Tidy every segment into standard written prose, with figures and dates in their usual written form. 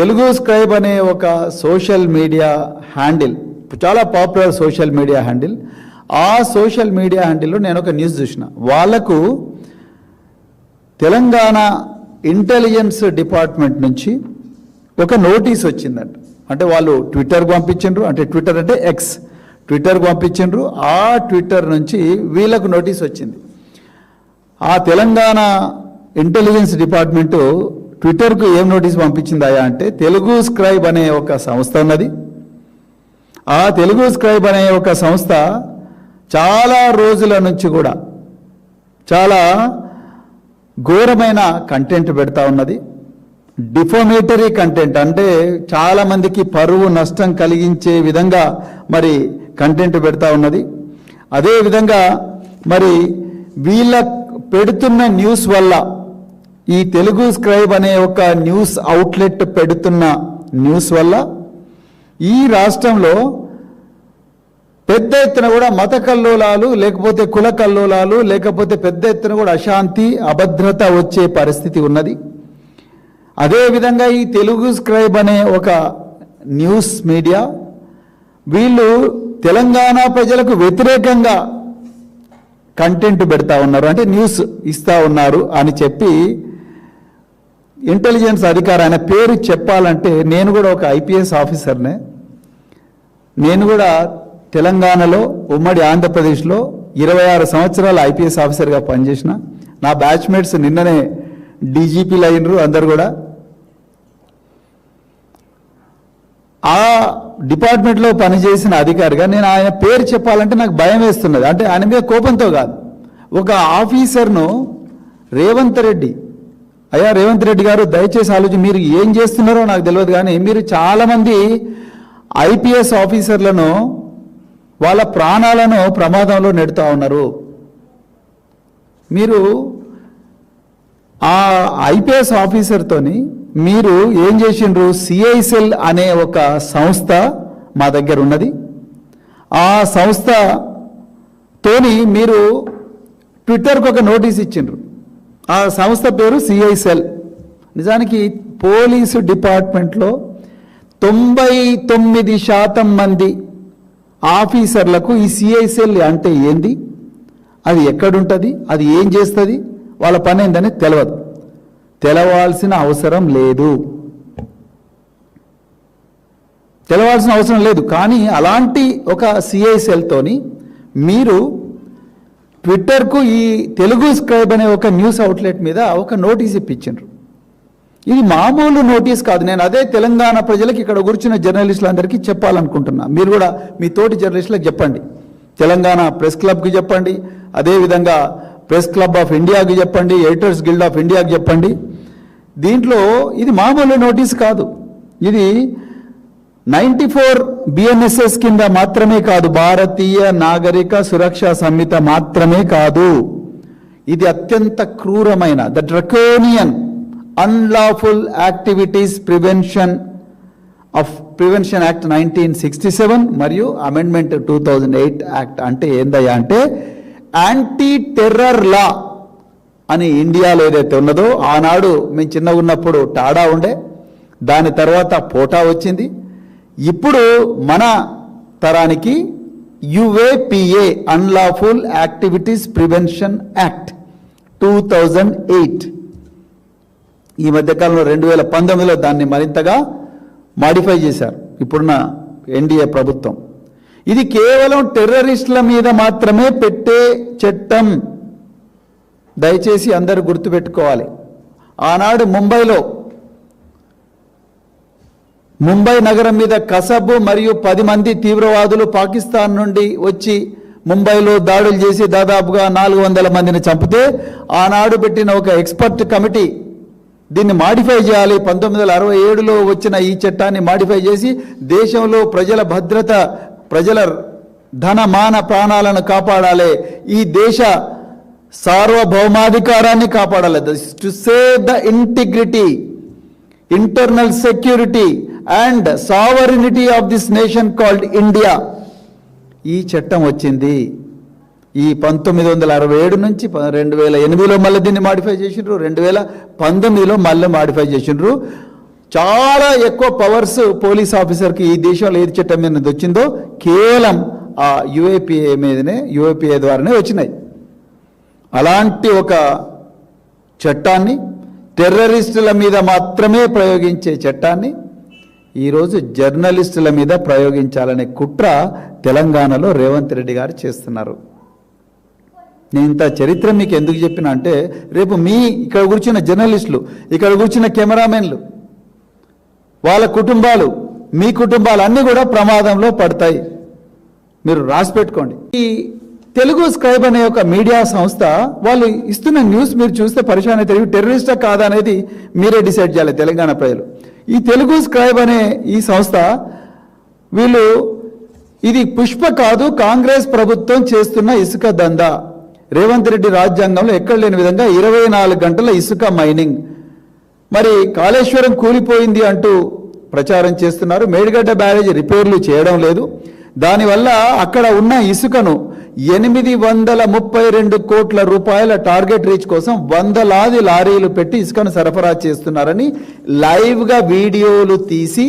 Telugu scribe అనే ఒక social media handle, చాలా పాపులర్ సోషల్ మీడియా హ్యాండిల్. ఆ సోషల్ మీడియా హ్యాండిల్లో నేను ఒక న్యూస్ చూసిన. వాళ్ళకు తెలంగాణ ఇంటెలిజెన్స్ డిపార్ట్మెంట్ నుంచి ఒక నోటీస్ వచ్చిందంట. అంటే వాళ్ళు ట్విట్టర్కి పంపించిండ్రు, అంటే ట్విట్టర్ అంటే ఎక్స్, ట్విట్టర్కి పంపించిండ్రు. ఆ ట్విట్టర్ నుంచి వీళ్ళకు నోటీస్ వచ్చింది. ఆ తెలంగాణ ఇంటెలిజెన్స్ డిపార్ట్మెంటు ట్విట్టర్కు ఏం నోటీస్ పంపించిందా అంటే, తెలుగు స్క్రైబ్ అనే ఒక సంస్థ ఉన్నది. ఆ తెలుగు స్క్రైబ్ అనే ఒక సంస్థ చాలా రోజుల నుంచి కూడా చాలా ఘోరమైన కంటెంట్ పెడతా ఉన్నది. డిఫామేటరీ కంటెంట్, అంటే చాలామందికి పరువు నష్టం కలిగించే విధంగా మరి కంటెంట్ పెడతా ఉన్నది. అదేవిధంగా మరి వీళ్ళ పెడుతున్న న్యూస్ వల్ల, ఈ తెలుగు స్క్రైబ్ అనే ఒక న్యూస్ అవుట్లెట్ పెడుతున్న న్యూస్ వల్ల ఈ రాష్ట్రంలో పెద్ద ఎత్తున కూడా మత కల్లోలాలు, లేకపోతే కుల కల్లోలాలు, లేకపోతే పెద్ద ఎత్తున కూడా అశాంతి, అభద్రత వచ్చే పరిస్థితి ఉన్నది. అదేవిధంగా ఈ తెలుగు స్క్రైబ్ అనే ఒక న్యూస్ మీడియా వీళ్ళు తెలంగాణ ప్రజలకు వ్యతిరేకంగా కంటెంట్ పెడతా ఉన్నారు, అంటే న్యూస్ ఇస్తూ ఉన్నారు అని చెప్పి ఇంటెలిజెన్స్ అధికారి, ఆయన పేరు చెప్పాలంటే, నేను కూడా ఒక ఐపీఎస్ ఆఫీసర్నే. నేను కూడా తెలంగాణలో ఉమ్మడి ఆంధ్రప్రదేశ్లో 26 సంవత్సరాలు ఐపీఎస్ ఆఫీసర్గా పనిచేసిన. నా బ్యాచ్మేట్స్ నిన్ననే డీజీపీలు అయినరు అందరు కూడా. ఆ డిపార్ట్మెంట్లో పనిచేసిన అధికారిగా నేను ఆయన పేరు చెప్పాలంటే నాకు భయం వేస్తున్నది. అంటే ఆయన మీద కోపంతో కాదు, ఒక ఆఫీసర్ను రేవంత్ రెడ్డి, అయ్యా రేవంత్ రెడ్డి గారు దయచేసి ఆలోచన, మీరు ఏం చేస్తున్నారో నాకు తెలియదు, కానీ మీరు చాలామంది ఐపీఎస్ ఆఫీసర్లను వాళ్ళ ప్రాణాలను ప్రమాదంలో నెడుతూ ఉన్నారు. మీరు ఆ ఐపీఎస్ ఆఫీసర్తోని మీరు ఏం చేసిండ్రు, సిఐసెల్ అనే ఒక సంస్థ మా దగ్గర ఉన్నది. ఆ సంస్థతోని మీరు ట్విట్టర్కి ఒక నోటీస్ ఇచ్చిండ్రు. ఆ సంస్థ పేరు సిఐసెల్. నిజానికి పోలీసు డిపార్ట్మెంట్లో 99% మంది ఆఫీసర్లకు ఈ సిఐసెల్ అంటే ఏంది, అది ఎక్కడుంటుంది, అది ఏం చేస్తుంది, వాళ్ళ పని ఏందని తెలియదు. తెలవాల్సిన అవసరం లేదు, తెలవాల్సిన అవసరం లేదు. కానీ అలాంటి ఒక సిఐసెల్తోని మీరు ట్విట్టర్కు ఈ తెలుగు స్క్రైబ్ అనే ఒక న్యూస్ అవుట్లెట్ మీద ఒక నోటీస్ ఇప్పించారు. ఇది మామూలు నోటీస్ కాదు. నేను అదే తెలంగాణ ప్రజలకు, ఇక్కడ కూర్చున్న జర్నలిస్టులందరికీ చెప్పాలనుకుంటున్నా. మీరు కూడా మీ తోటి జర్నలిస్టులకు చెప్పండి, తెలంగాణ ప్రెస్ క్లబ్కి చెప్పండి, అదేవిధంగా ప్రెస్ క్లబ్ ఆఫ్ ఇండియాకి చెప్పండి, ఎడిటర్స్ గిల్డ్ ఆఫ్ ఇండియాకి చెప్పండి. దీంట్లో ఇది మామూలు నోటీస్ కాదు. ఇది 94 BNSS కింద మాత్రమే కాదు, భారతీయ నాగరిక సురక్ష సంహిత మాత్రమే కాదు, ఇది అత్యంత క్రూరమైన the draconian unlawful activities prevention act 1967 మరియు అమెండ్మెంట్ 2008 యాక్ట్. అంటే ఏందయ్యా అంటే, యాంటీ టెర్రర్ లా అని ఇండియాలో ఏదైతే ఉన్నదో, ఆనాడు మేము చిన్నగా ఉన్నప్పుడు టాడా ఉండే, దాని తర్వాత పోటా వచ్చింది, ఇప్పుడు మన తరానికి UAPA unlawful activities prevention act 2008. ఈ మధ్యకాలంలో 2019లో దాన్ని మరింతగా మాడిఫై చేశారు ఇప్పుడున్న ఎన్డీఏ ప్రభుత్వం. ఇది కేవలం టెర్రరిస్టుల మీద మాత్రమే పెట్టే చట్టం, దయచేసి అందరూ గుర్తుపెట్టుకోవాలి. ఆనాడు ముంబై నగరం మీద కసబ్ మరియు 10 మంది తీవ్రవాదులు పాకిస్తాన్ నుండి వచ్చి ముంబైలో దాడులు చేసి దాదాపుగా 400 మందిని చంపితే, ఆనాడు పెట్టిన ఒక ఎక్స్పర్ట్ కమిటీ దీన్ని మాడిఫై చేయాలి, 1967లో వచ్చిన ఈ చట్టాన్ని మాడిఫై చేసి దేశంలో ప్రజల భద్రత, ప్రజల ధన మాన ప్రాణాలను కాపాడాలి, ఈ దేశ సార్వభౌమాధికారాన్ని కాపాడాలి, to save the integrity, internal security and sovereignty of this nation called India. ఈ చట్టం వచ్చింది. ఈ 1967 నుంచి 2008లో మళ్ళీ దీన్ని మాడిఫై చేసిండ్రు, 2019లో మళ్ళీ మాడిఫై చేసిండ్రు. చాలా ఎక్కువ పవర్స్ పోలీస్ ఆఫీసర్కి ఈ దేశంలో ఏది చట్టం మీద వచ్చిందో కేవలం ఆ యూఏపీఏ ద్వారానే వచ్చినాయి. అలాంటి ఒక చట్టాన్ని, టెర్రరిస్టుల మీద మాత్రమే ప్రయోగించే చట్టాన్ని ఈరోజు జర్నలిస్టుల మీద ప్రయోగించాలనే కుట్ర తెలంగాణలో రేవంత్ రెడ్డి గారు చేస్తున్నారు. నేను ఇంత చరిత్ర మీకు ఎందుకు చెప్పినా అంటే, రేపు ఇక్కడ కూర్చున్న జర్నలిస్టులు, ఇక్కడ కూర్చున్న కెమెరామెన్లు, వాళ్ళ కుటుంబాలు, మీ కుటుంబాలు అన్నీ కూడా ప్రమాదంలో పడతాయి. మీరు రాసి పెట్టుకోండి. ఈ తెలుగు స్క్రైబ్ అనే ఒక మీడియా సంస్థ వాళ్ళు ఇస్తున్న న్యూస్ మీరు చూస్తే పరిశాన్ అయితే టెర్రరిస్టా కాదా అనేది మీరే డిసైడ్ చేయాలి తెలంగాణ ప్రజలు. ఈ తెలుగు స్క్రైబ్ అనే ఈ సంస్థ వీళ్ళు ఇది పుష్ప కాదు, కాంగ్రెస్ ప్రభుత్వం చేస్తున్న ఇసుక దందా. రేవంత్ రెడ్డి రాజ్యాంగంలో ఎక్కడ లేని విధంగా 24 గంటల ఇసుక మైనింగ్. మరి కాళేశ్వరం కూలిపోయింది అంటూ ప్రచారం చేస్తున్నారు. మేడిగడ్డ బ్యారేజ్ రిపేర్లు చేయడం లేదు. దానివల్ల అక్కడ ఉన్న ఇసుకను 832 కోట్ల రూపాయల టార్గెట్ రీచ్ కోసం వందలాది లారీలు పెట్టి ఇసుకను సరఫరా చేస్తున్నారని లైవ్గా వీడియోలు తీసి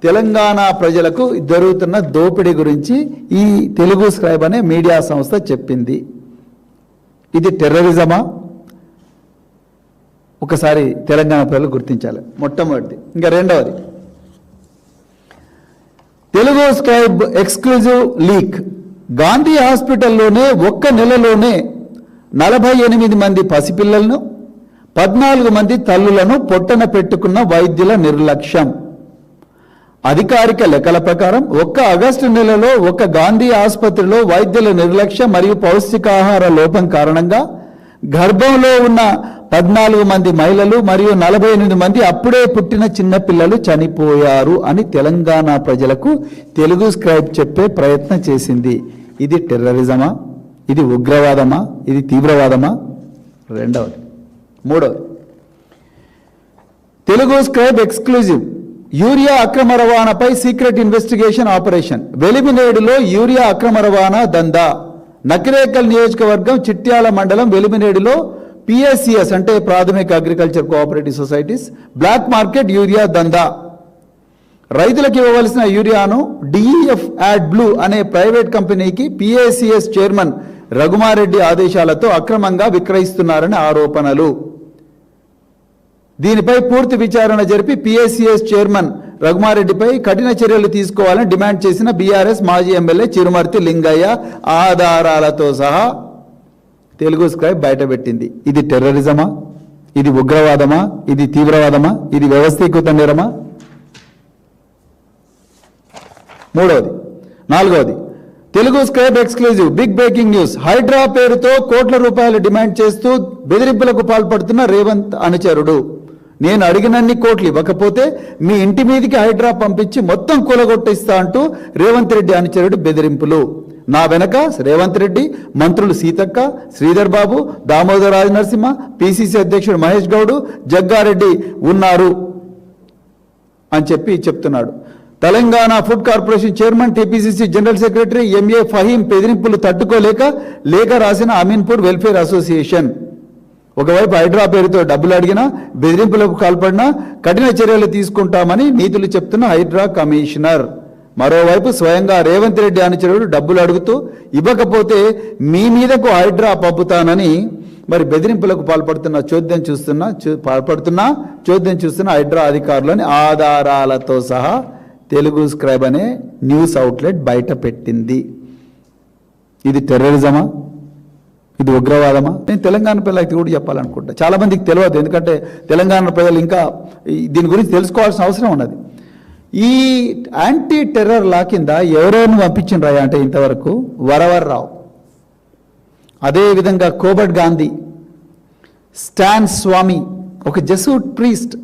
తెలంగాణ ప్రజలకు జరుగుతున్న దోపిడీ గురించి ఈ తెలుగు స్క్రైబ్ అనే మీడియా సంస్థ చెప్పింది. ఇది టెర్రరిజమా? ఒకసారి తెలంగాణ ప్రజలు గుర్తించాలి. మొట్టమొదటిది. ఇంకా రెండవది, Telugu scribe exclusive leak. Gandhi హాస్పిటల్లోనే ఒక్క నెలలోనే 48 మంది పసిపిల్లలను, 14 మంది తల్లులను పొట్టన పెట్టుకున్న వైద్యుల నిర్లక్ష్యం. అధికారిక లెక్కల ప్రకారం ఒక్క ఆగస్టు నెలలో ఒక్క గాంధీ ఆసుపత్రిలో వైద్యుల నిర్లక్ష్యం మరియు పౌష్టికాహార లోపం కారణంగా గర్భంలో ఉన్న 14 మంది మహిళలు మరియు 48 మంది అప్పుడే పుట్టిన చిన్నపిల్లలు చనిపోయారు అని తెలంగాణ ప్రజలకు తెలుగు స్క్రైబ్ చెప్పే ప్రయత్నం చేసింది. ఇది టెర్రరిజమా? ఇది ఉగ్రవాదమా? ఇది తీవ్రవాదమా? రెండవది. మూడవది, తెలుగు స్క్రైబ్ ఎక్స్క్లూజివ్ యూరియా అక్రమ రవాణాపై సీక్రెట్ ఇన్వెస్టిగేషన్ ఆపరేషన్. వెలిమినేడులో యూరియా అక్రమ రవాణా దందా. నకిరేకల్ నియోజకవర్గం చిట్యాల మండలం వెలిమినేడులో PSCS అంటే ప్రాథమిక agriculture cooperative societies black market urea దందా. రైతులకు ఇవ్వవలసిన యూరియాను DEF యాడ్ బ్లూ అనే ప్రైవేట్ కంపెనీకి PSCS చైర్మన్ రఘుమారెడ్డి ఆదేశాలతో అక్రమంగా విక్రయిస్తున్నారని ఆరోపణలు. దీనిపై పూర్తి విచారణ జరిపి PSCS చైర్మన్ రఘుమారెడ్డిపై కఠిన చర్యలు తీసుకోవాలని డిమాండ్ చేసిన BRS మాజీ ఎమ్మెల్యే చిరుమర్తి లింగయ్య ఆధారాలతో సహా తెలుగు స్క్రైబ్ బయటపెట్టింది. ఇది టెర్రరిజమా? ఇది ఉగ్రవాదమా? ఇది తీవ్రవాదమా? ఇది వ్యవస్థీకృత నేరమా? మూడవది. నాలుగవది, Telugu scribe exclusive big breaking news. HYDRAA పేరుతో కోట్ల రూపాయలు డిమాండ్ చేస్తూ బెదిరింపులకు పాల్పడుతున్న రేవంత్ అనుచరుడు. నేను అడిగినన్ని కోట్లు ఇవ్వకపోతే మీ ఇంటి మీదికి హైడ్రా పంపించి మొత్తం కూలగొట్టిస్తా అంటూ రేవంత్ రెడ్డి అనుచరుడు బెదిరింపులు. నా వెనక రేవంత్ రెడ్డి, మంత్రులు సీతక్క, శ్రీధర్ బాబు, దామోదర్ రాజ నరసింహ, PCC అధ్యక్షుడు మహేష్ గౌడ్, జగ్గారెడ్డి ఉన్నారు అని చెప్తున్నాడు. Telangana food corporation chairman, TPCC general secretary MA Faheem బెదిరింపులు తట్టుకోలేక లేఖ రాసిన అమీన్పూర్ వెల్ఫేర్ అసోసియేషన్. ఒకవైపు హైడ్రా పేరుతో డబ్బులు అడిగినా, బెదిరింపులకు పాల్పడినా కఠిన చర్యలు తీసుకుంటామని నీతులు చెప్తున్న హైడ్రా కమిషనర్. మరోవైపు స్వయంగా రేవంత్ రెడ్డి అనుచరుడు డబ్బులు అడుగుతూ ఇవ్వకపోతే మీ మీదకు హైడ్రా పంపుతానని మరి బెదిరింపులకు చోద్యం చూస్తున్న హైడ్రా అధికారులని ఆధారాలతో సహా తెలుగు స్క్రైబ్ అనే న్యూస్ అవుట్లెట్ బయట పెట్టింది. ఇది టెర్రరిజమా? ఇది ఉగ్రవాదమా? నేను తెలంగాణ ప్రజలకు కూడా చెప్పాలనుకుంటా. చాలా మందికి తెలియదు, ఎందుకంటే తెలంగాణ ప్రజలు ఇంకా దీని గురించి తెలుసుకోవాల్సిన అవసరం ఉన్నది. ఈ యాంటీ టెర్రర్ లా కింద ఎవరెవరిని పంపించిండ్రా అంటే ఇంతవరకు వరవర్రావు, అదేవిధంగా కోబట్ గాంధీ, స్టాన్ స్వామి, ఒక జెసూట్ ప్రీస్ట్,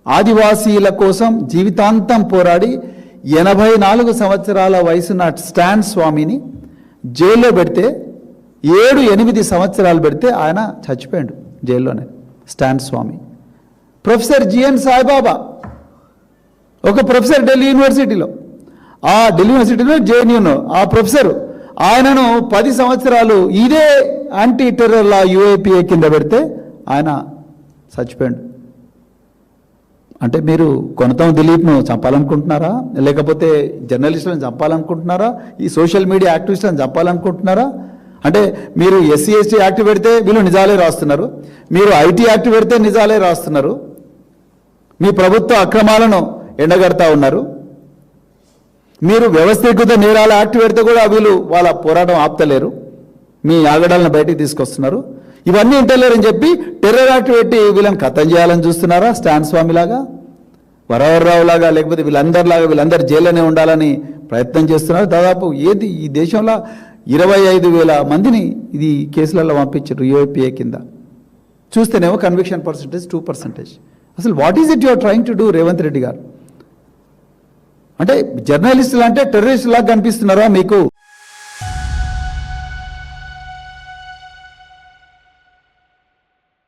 ఆదివాసీల కోసం జీవితాంతం పోరాడి 84 సంవత్సరాల వయసున్న స్టాన్ స్వామిని జైల్లో పెడితే 7-8 సంవత్సరాలు పెడితే ఆయన చచ్చిపోయాడు జైల్లోనే. స్టాన్ స్వామి. ప్రొఫెసర్ GN సాయిబాబా, ఒక ప్రొఫెసర్ ఢిల్లీ యూనివర్సిటీలో, JNUలో ఆ ప్రొఫెసర్, ఆయనను 10 సంవత్సరాలు ఇదే యాంటీ టెర్రర్ లా UAPA కింద పెడితే ఆయన చచ్చిపోయాడు. అంటే మీరు కొనతం దిలీప్ను చంపాలనుకుంటున్నారా, లేకపోతే జర్నలిస్టులను చంపాలనుకుంటున్నారా, ఈ సోషల్ మీడియా యాక్టివిస్టులను చంపాలనుకుంటున్నారా? అంటే మీరు ఎస్సీ ఎస్టీ యాక్ట్ పెడితే వీళ్ళు నిజాలే రాస్తున్నారు, మీరు ఐటీ యాక్ట్ పెడితే నిజాలే రాస్తున్నారు, మీ ప్రభుత్వ అక్రమాలను ఎండగడతా ఉన్నారు, మీరు వ్యవస్థీకృత నేరాల యాక్ట్ పెడితే కూడా వీళ్ళు వాళ్ళ పోరాటం ఆపుతలేరు, మీ ఆగడాలను బయటికి తీసుకొస్తున్నారు. ఇవన్నీ ఇంటలేరని చెప్పి టెర్రర్ యాక్ట్ పెట్టి వీళ్ళని ఖతం చేయాలని చూస్తున్నారా? స్టాన్ స్వామిలాగా, వరవరరావు లాగా, లేకపోతే వీళ్ళందరూ జైల్లోనే ఉండాలని ప్రయత్నం చేస్తున్నారు. దాదాపు ఏది ఈ దేశంలో 25,000 మందిని ఇది కేసులలో పంపించారు యూఏపీఏ కింద. చూస్తేనేమో కన్విక్షన్ పర్సంటేజ్ 2%. అసలు what is it your trying to do Revanth Reddy గారు? అంటే జర్నలిస్టులు అంటే టెర్రరిస్టులాగా కనిపిస్తున్నారా మీకు?